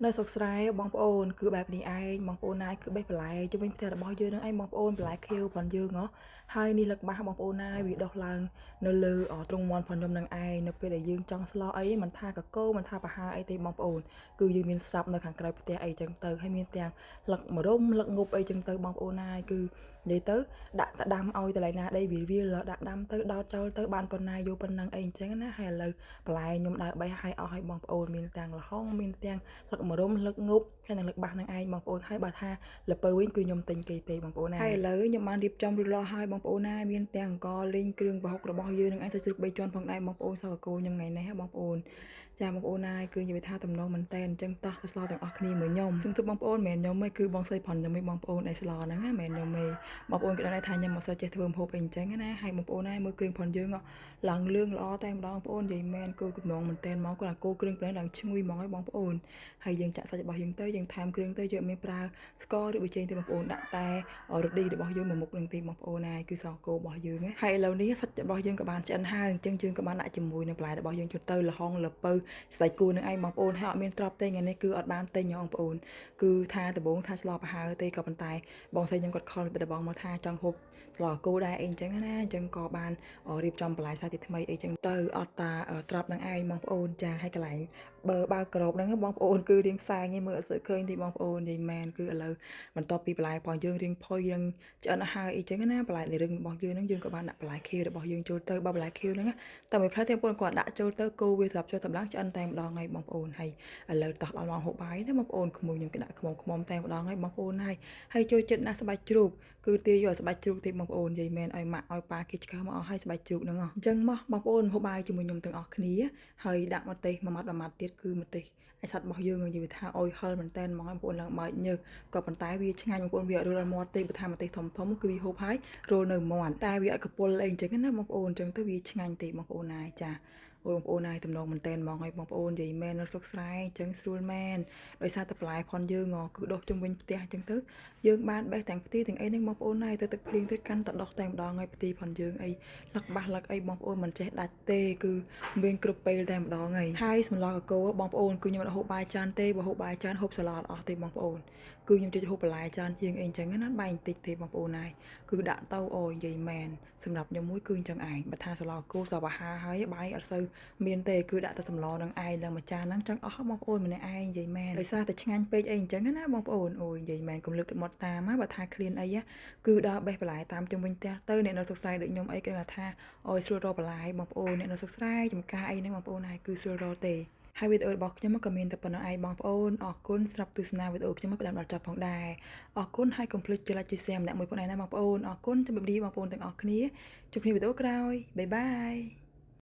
នៅស្រុកស្រែបងប្អូនគឺបែបនេះឯងបងប្អូនណាយគឺបេះបន្លែជុំវិញផ្ទះរបស់យើងនឹងឯងបងប្អូនបន្លែខៀវផងយើងហ៎ហើយនេះលឹកបាសបងប្អូនណាយវាដុះឡើងនៅលើទ្រង់មន់ផងខ្ញុំនឹងឯងនៅពេលដែលយើងចង់ស្លោអីមិនថាកកោមិនថាបហាអីទេបងប្អូនគឺយើងមានស្រាប់នៅខាងក្រៅផ្ទះអីចឹងទៅហើយមានទាំងលឹកមរុំលឹកងប់អីចឹងទៅបងប្អូនណាយគឺនិយាយទៅដាក់ទៅដាំឲ្យកន្លែងណាដីវាដាក់ដាំទៅដោតចោលទៅបានប៉ុណ្ណាយកប៉ុណ្ណឹងអីអញ្ចឹងណាហើយឥឡូវបន្លែខ្ញុំដើរបេះឲ្យអស់ឲ្យបងប្អូនមានទាំងល្ហុងមានទាំងលឹកមរុំលឹកងប់ហើយនឹងលឹកបាសនឹងឯងបងប្អូនហើយបើថាលពៅវិញគឺខ្ញុំទិញគេទេបងប្អូនណាហើយឥឡូវខ្ញុំបានរៀបចំរួចរាល់ហើយបងប្អូនណាមានទាំងអង្ករលីងគ្រឿងប្រហុករបស់យើងនឹងឯងសាច់ជ្រូក3ជាន់ផងដែរបងប្អូនសោកកោខ្ញុំថ្ងៃនេះបងប្អូនចាបងប្អូនណាគឺនិយាយថាតំណងមែនតែនអញ្ចឹងតោះទៅស្លោទាំងអស់គ្នាមួយខ្ញុំសុំទោសបងប្អូនមិនមែនខ្ញុំទេគឺបងស្រីផុនខ្ញុំឯងបងប្អូនឯស្លោហ្នឹងណាមិនមែនខ្ញុំទេបងប្អូនក៏ដឹងថាខ្ញុំមិនសូវចេះធ្វើម្ហូបអីអញ្ចឹងណាហើយបងប្អូនណាមើលគ្រឿងផុនយើងឡើងលឿងល្អតែម្ដងបងប្អូននិយាយមែនគឺកំណងមែនតែនមកគាត់អាគោគ្រឿងប្រេងឡើងឈ្ងុយហ្មងឯងបងប្អូនហើយយើងចាក់សាច់របស់យើងទៅយើងថែមគ្រឿងទៅយើងមានប្រើស្ករឬប៊ីចេងទេបងប្អូនដាក់តែរ៉ូឌីរបស់យើងមួយមុខនឹងទេបងប្អូនណាគឺសគោរបស់យើងហើយឥឡូវនេះសាច់របស់យើងក៏បានឆ្អិនហើយអញ្ចឹងយើងក៏បានដាក់ជាមួយនឹងបន្លែរបស់យើងចូលទៅល្ហុងល្ពៅស្ដេចគួរនឹងឯងបងប្អូនហើយអត់មានទ្របទេថ្ងៃនេះគឺអត់បានទិញបងប្អូនគឺថាដំបងថាស្លោប្រហើទេក៏ប៉ុន្តែបងស្រីខ្ញុំគាត់ខលពីដំបងមកថាចង់ហូបស្លោគោដែរអីអញ្ចឹងណាអញ្ចឹងក៏បានរៀបចំបន្លែសាច់ទីថ្មីអីចឹងទៅអត់តាទ្របនឹងឯងបងប្អូនចាហើយកន្លែងបើក្របហ្នឹងបងប្អូនគឺរៀងផ្សែងឯងមើលអត់សូវឃើញទេបងប្អូននិយាយមែនគឺឥឡូវបន្ទាប់ពីបន្លែរបស់យើងរៀងផុយរៀងឆ្អិនហើយអីចឹងណាបន្លែរឹងរបស់យើងហ្នឹងយើងក៏បានដាក់បន្លែខៀវរបស់យើងចូលទៅបើបន្លែខៀវហ្នឹងតែមួយផ្លែទេបងប្អូនគាត់ដាក់ចូលទៅគោវាស្រាប់ចូលតម្លងឆ្អិនតែម្ដងហើយបងប្អូនហើយឥឡូវតោះដល់ម៉ោងហូបបាយណាបងប្អូនក្មួយខ្ញុំក៏ដាក់ខ្មុំតែម្ដងហើយបងប្អូនហើយចូលចិត្តណាស់ស្បែកជ្រូកគឺទាយកស្បែកជ្រូកទេបងប្អូននិយាយមែនឲ្យម៉ាក់ឲ្យប៉ាគេឆ្កឹះមកអស់ហើយស្បែកជ្រូកហ្នឹងអញ្ចឹងមកបងប្អូនហូបបាយជាមួយខ្ញុំទាំងអស់គ្នាហើយដាក់ម្ទេសមួយម៉ាត់ទៀតគឺម្ទេសឯសាច់របស់យើងនិយាយថាអុយហិលមែនតែនហ្មងបងប្អូនឡើងបើកញើសក៏ប៉ុន្តែវាឆ្ងាញ់បងប្អូនវាអត់រលមាត់ទេបើថាម្ទេសធំគឺវាហូបហើយរលនៅមាត់តែវាអត់កពុលអីអញ្ចឹងណាបងប្អូនអញ្ចឹងទៅវាឆ្ងាញ់ទេបងប្អូនណាចាអូបងប្អូនណាតំណងមែនតែនហ្មងឲ្យបងប្អូននិយាយមែននៅស្រុកស្រែអញ្ចឹងស្រួលមែនដោយសារតែបន្លែផនយើងគឺដុះជុំវិញផ្ទះអញ្ចឹងទៅយើងបានបេះទាំងផ្ទៃទាំងអីហ្នឹងបងប្អូនណាទៅទឹកភ្លៀងទៅកាន់តែដុះតែម្ដងឲ្យផ្ទៃផនយើងអីលឹកបាសលឹកអីបងប្អូនមិនចេះដាច់ទេគឺមានគ្រប់ពេលតែម្ដងហើយសម្លកកោបងប្អូនគឺខ្ញុំអត់ហូបបាយចានទេបើហូបបាយចានហូបសាឡាត់អស់ទេបងប្អូនគឺខ្ញុំចូលហូបបន្លែចានជាងអីអញ្ចឹងណាបាយបន្តិចទេបងប្អូនណាគឺដាក់ទៅអូនិយាយមែនសម្រាប់ខ្ញុំមួយគឺអញ្ចឹងឯងបើថាសាឡាកោសបហាហើយបាយអត់សូវមានទេគឺដាក់តែសម្លនឹងឯងឡើងមួយចានហ្នឹងចង់អស់បងប្អូនម្នាក់ឯងនិយាយមែនដោយសារតែឆ្ងាញ់ពេកអីអញ្ចឹងណាបងប្អូនអូយនិយាយមែនកុំលើកទឹកមាត់តាមបើថាឃ្លានអីគឺដល់បេះបន្លែតាមជុំវិញផ្ទះទៅអ្នកនៅស្រុកស្រែដូចខ្ញុំអីគឺថាអូយស្រួលរកបន្លែបងប្អូនអ្នកនៅស្រុកស្រែចំការអីហ្នឹងបងប្អូនណាគឺស្រួលរកទេហើយវីដេអូរបស់ខ្ញុំក៏មានតែប៉ុណ្ណឹងឯងបងប្អូនអរគុណសម្រាប់ទស្សនាវីដេអូខ្ញុំមកដល់ចប់ផងដែរអរគុណហើយកុំភ្លេចចុច like ចុច share ម្នាក់មួយផងដែរណាបងប្អូនអរគុណជម្រាបលាបងប្អូនទាំងអស់គ្នាជួបគ្នាវីដេអូក្រោយបាយបាយ